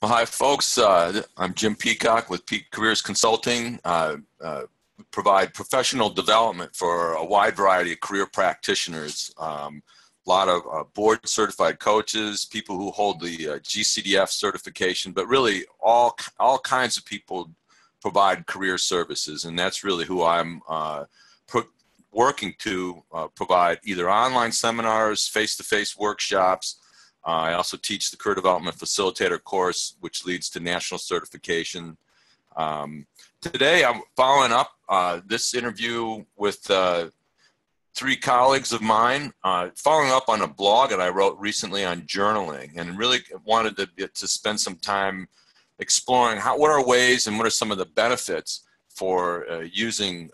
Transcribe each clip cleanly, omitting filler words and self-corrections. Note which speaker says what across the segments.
Speaker 1: Well, hi, folks. I'm Jim Peacock with Peak Careers Consulting. We provide professional development for a wide variety of career practitioners. A lot of board certified coaches, people who hold the GCDF certification, but really all kinds of people provide career services, and that's really who I'm working to provide either online seminars, face-to-face workshops. I also teach the Career Development Facilitator course, which leads to national certification. Today, I'm following up this interview with three colleagues of mine, following up on a blog that I wrote recently on journaling, and really wanted to spend some time exploring what are ways and what are some of the benefits for using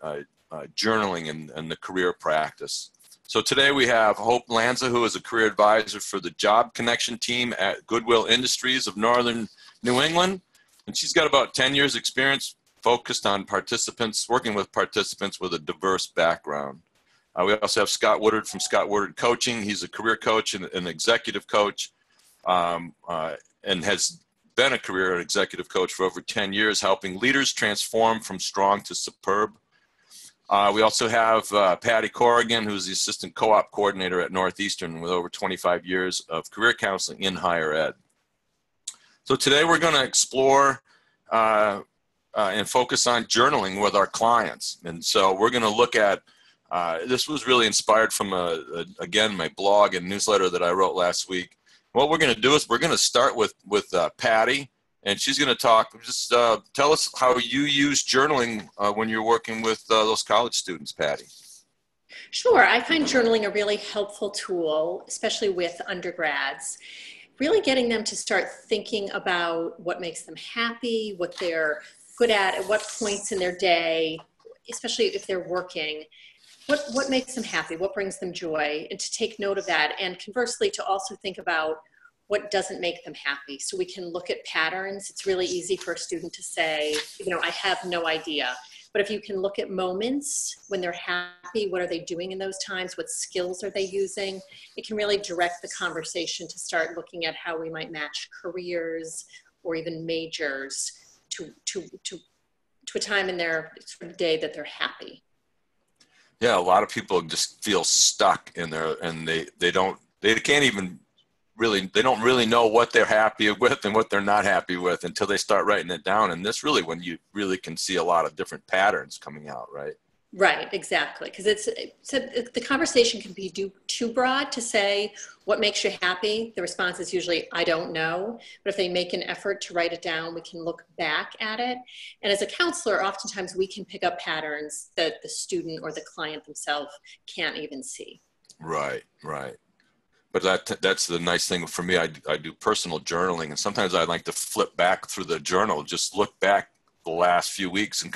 Speaker 1: journaling in the career practice. So today we have Hope Lanza, who is a career advisor for the Job Connection team at Goodwill Industries of Northern New England. And she's got about 10 years experience focused on working with participants with a diverse background. We also have Scott Woodard from Scott Woodard Coaching. He's a career coach and an executive coach, and has been a career executive coach for over 10 years, helping leaders transform from strong to superb. We also have Patty Corrigan, who's the assistant co-op coordinator at Northeastern with over 25 years of career counseling in higher ed. So today we're going to explore and focus on journaling with our clients. And so we're going to look at, this was really inspired from, again, my blog and newsletter that I wrote last week. What we're going to do is we're going to start with Patty. And she's going to talk, tell us how you use journaling when you're working with those college students, Patty.
Speaker 2: Sure. I find journaling a really helpful tool, especially with undergrads, really getting them to start thinking about what makes them happy, what they're good at what points in their day, especially if they're working. What makes them happy? What brings them joy? And to take note of that. And conversely, to also think about what doesn't make them happy. So we can look at patterns. It's really easy for a student to say, I have no idea. But if you can look at moments when they're happy, what are they doing in those times? What skills are they using? It can really direct the conversation to start looking at how we might match careers or even majors to a time in their sort of day that they're happy.
Speaker 1: Yeah, a lot of people just feel stuck in there, and they don't really know what they're happy with and what they're not happy with until they start writing it down. And that's really when you really can see a lot of different patterns coming out, right?
Speaker 2: Right, exactly. Because the conversation can be too broad to say what makes you happy. The response is usually, I don't know. But if they make an effort to write it down, we can look back at it. And as a counselor, oftentimes we can pick up patterns that the student or the client themselves can't even see.
Speaker 1: Right. But that's the nice thing for me. I do personal journaling, and sometimes I like to flip back through the journal, just look back the last few weeks, and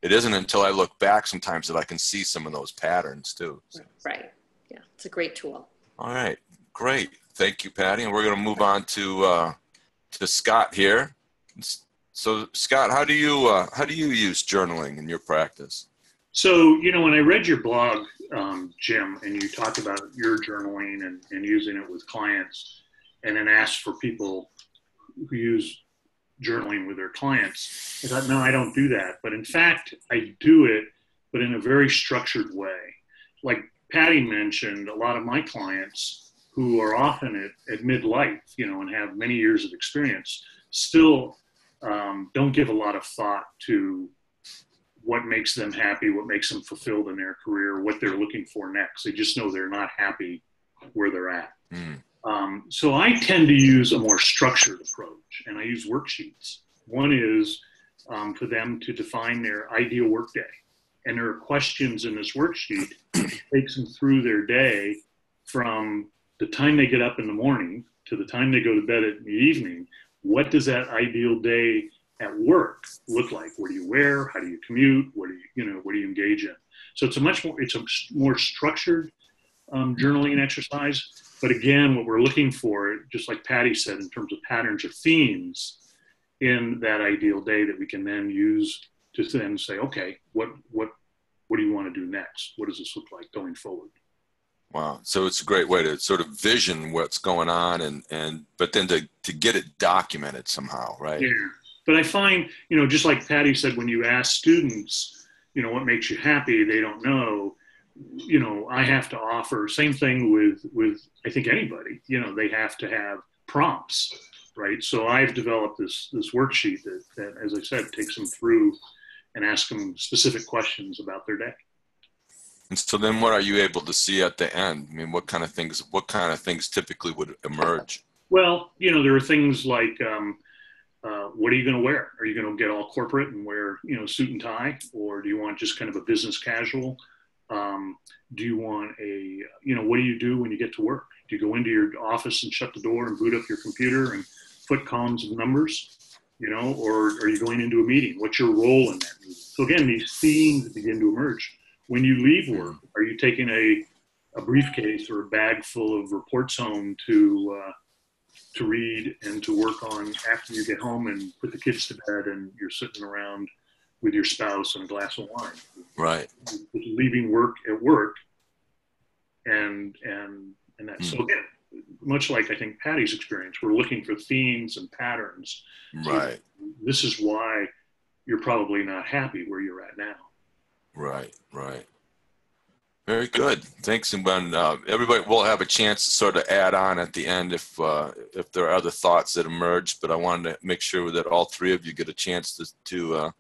Speaker 1: it isn't until I look back sometimes that I can see some of those patterns too.
Speaker 2: Right. Yeah, it's a great tool.
Speaker 1: All right, great. Thank you, Patty. And we're going to move on to Scott here. So, Scott, how do you use journaling in your practice?
Speaker 3: So, when I read your blog, Jim, and you talked about your journaling and using it with clients, and then asked for people who use journaling with their clients, I thought, no, I don't do that. But in fact, I do it, but in a very structured way. Like Patty mentioned, a lot of my clients who are often at midlife, and have many years of experience, still don't give a lot of thought to what makes them happy, what makes them fulfilled in their career, what they're looking for next. They just know they're not happy where they're at. So I tend to use a more structured approach, and I use worksheets. One is for them to define their ideal workday. And there are questions in this worksheet that takes them through their day from the time they get up in the morning to the time they go to bed in the evening. What does that ideal day at work look like? What do you wear? How do you commute? What do you engage in? So it's a more structured journaling exercise. But again, what we're looking for, just like Patty said, in terms of patterns or themes in that ideal day that we can then use to then say, okay, what do you want to do next? What does this look like going forward?
Speaker 1: Wow. So it's a great way to sort of vision what's going on but then to get it documented somehow, right?
Speaker 3: Yeah. But I find, just like Patty said, when you ask students, what makes you happy, they don't know. I have to offer, same thing with I think anybody, they have to have prompts, right? So I've developed this worksheet that, as I said, takes them through and asks them specific questions about their day.
Speaker 1: And so then what are you able to see at the end? I mean, what kind of things typically would emerge?
Speaker 3: Well, there are things like, what are you going to wear? Are you going to get all corporate and wear, suit and tie? Or do you want just kind of a business casual? Do you want what do you do when you get to work? Do you go into your office and shut the door and boot up your computer and put columns of numbers, or are you going into a meeting? What's your role in that meeting? So again, these themes begin to emerge. When you leave work, are you taking a briefcase or a bag full of reports home to read and to work on after you get home and put the kids to bed and you're sitting around with your spouse and a glass of wine?
Speaker 1: Right.
Speaker 3: Leaving work at work and that. So again, much like I think Patty's experience, we're looking for themes and patterns.
Speaker 1: Right.
Speaker 3: So this is why you're probably not happy where you're at now.
Speaker 1: Right. Very good. Thanks. And when everybody will have a chance to sort of add on at the end if there are other thoughts that emerge, but I wanted to make sure that all three of you get a chance to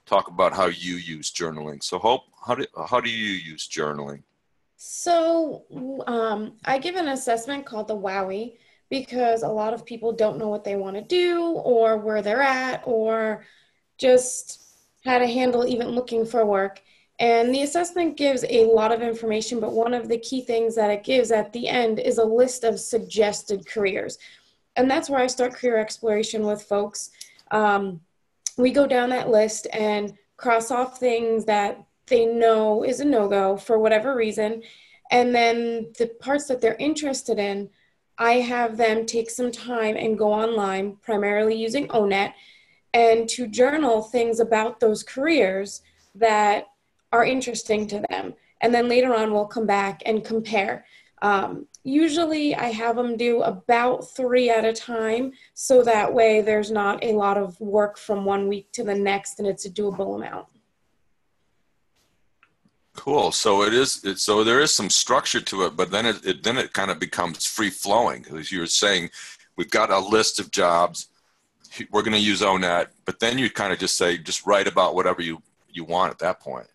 Speaker 1: talk about how you use journaling. So Hope, how do you use journaling?
Speaker 4: So I give an assessment called the WOWY because a lot of people don't know what they want to do or where they're at or just how to handle even looking for work. And the assessment gives a lot of information, but one of the key things that it gives at the end is a list of suggested careers. And that's where I start career exploration with folks. We go down that list and cross off things that they know is a no-go for whatever reason. And then the parts that they're interested in, I have them take some time and go online, primarily using ONET, and to journal things about those careers that are interesting to them. And then later on, we'll come back and compare. Usually I have them do about 3 at a time, so that way there's not a lot of work from one week to the next and it's a doable amount.
Speaker 1: Cool. So so there is some structure to it, but then it kind of becomes free flowing. As you were saying, we've got a list of jobs. We're going to use ONET, but then you kind of just write about whatever you want at that point.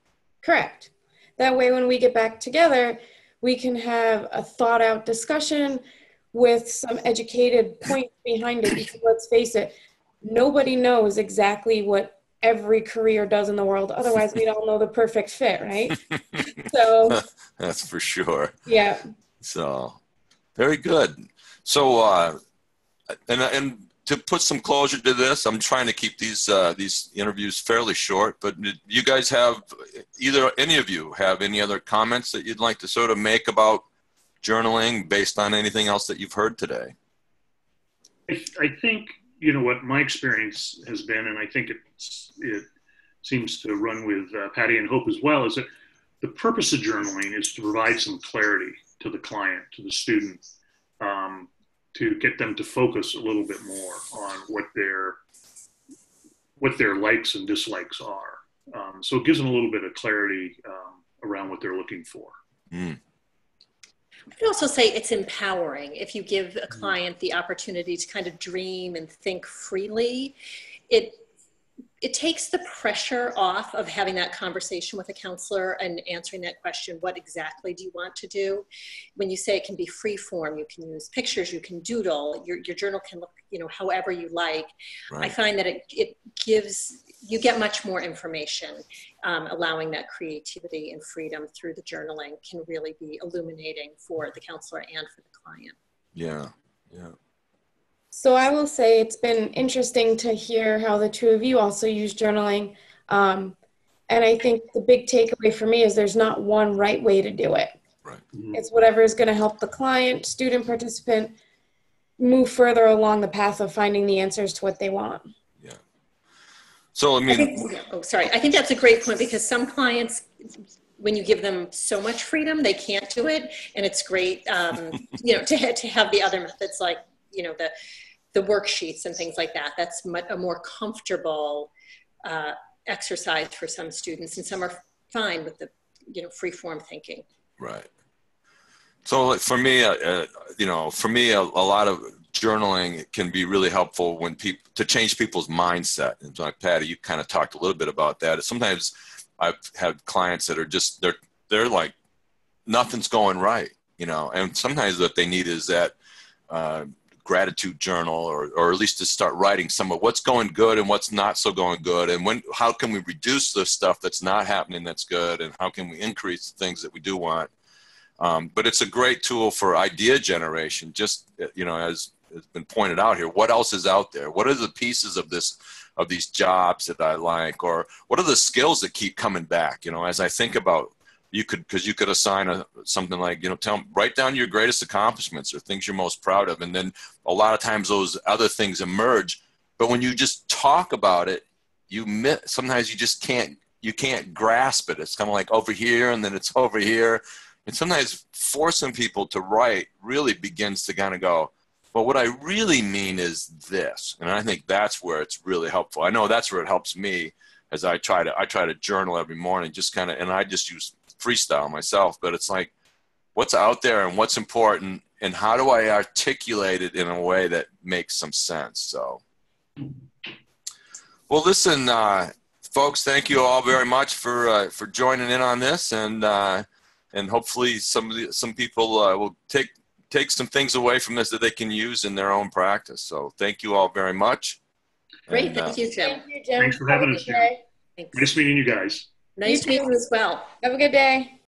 Speaker 4: Correct. That way, when we get back together, we can have a thought out discussion with some educated points behind it. Because let's face it, nobody knows exactly what every career does in the world. Otherwise, we'd all know the perfect fit, right? So
Speaker 1: that's for sure.
Speaker 4: Yeah.
Speaker 1: So very good. So and to put some closure to this, I'm trying to keep these interviews fairly short, but you guys any of you have any other comments that you'd like to sort of make about journaling based on anything else that you've heard today?
Speaker 3: I think, what my experience has been, and I think it seems to run with Patty and Hope as well, is that the purpose of journaling is to provide some clarity to the client, to the student, to get them to focus a little bit more on what their likes and dislikes are. So it gives them a little bit of clarity around what they're looking for.
Speaker 1: Mm.
Speaker 2: I could also say it's empowering. If you give a client the opportunity to kind of dream and think freely, it takes the pressure off of having that conversation with a counselor and answering that question, what exactly do you want to do? When you say it can be free form, you can use pictures, you can doodle, your journal can look, however you like. Right. I find that it gives, you get much more information. Allowing that creativity and freedom through the journaling can really be illuminating for the counselor and for the client.
Speaker 1: Yeah.
Speaker 4: So I will say it's been interesting to hear how the two of you also use journaling. And I think the big takeaway for me is there's not one right way to do it.
Speaker 1: Right.
Speaker 4: Mm-hmm. It's whatever is going to help the client, student, participant move further along the path of finding the answers to what they want.
Speaker 1: So, I
Speaker 2: think that's a great point because some clients when you give them so much freedom, they can't do it. And it's great, you know, to have the other methods like, you know, the worksheets and things like that. That's a more comfortable exercise for some students, and some are fine with the, you know, free form thinking.
Speaker 1: Right. So like for me, you know, a lot of journaling can be really helpful when to change people's mindset. And like Patty, you kind of talked a little bit about that. Sometimes I've had clients that are just, they're like, nothing's going right, you know, and sometimes what they need is that gratitude journal, or at least to start writing some of what's going good and what's not so going good. And how can we reduce the stuff that's not happening that's good, and how can we increase the things that we do want? But it's a great tool for idea generation. Just, you know, as has been pointed out here, what else is out there? What are the pieces of these jobs that I like, or what are the skills that keep coming back? You know, as I think about, you could assign something like, you know, write down your greatest accomplishments or things you're most proud of. And then a lot of times those other things emerge, but when you just talk about it, sometimes you just can't grasp it. It's kind of like over here and then it's over here. And sometimes forcing people to write really begins to kind of go, well, what I really mean is this. And I think that's where it's really helpful. I know that's where it helps me, as I try to journal every morning, just kind of, and I just use freestyle myself, but it's like, what's out there and what's important, and how do I articulate it in a way that makes some sense? So, well, listen, folks, thank you all very much for joining in on this, and hopefully some people will take some things away from this that they can use in their own practice. So thank you all very much.
Speaker 2: Great. Thank you, Jim.
Speaker 3: Thanks for having us, Jim. Nice meeting you guys.
Speaker 2: Nice meeting you as well.
Speaker 4: Have a good day.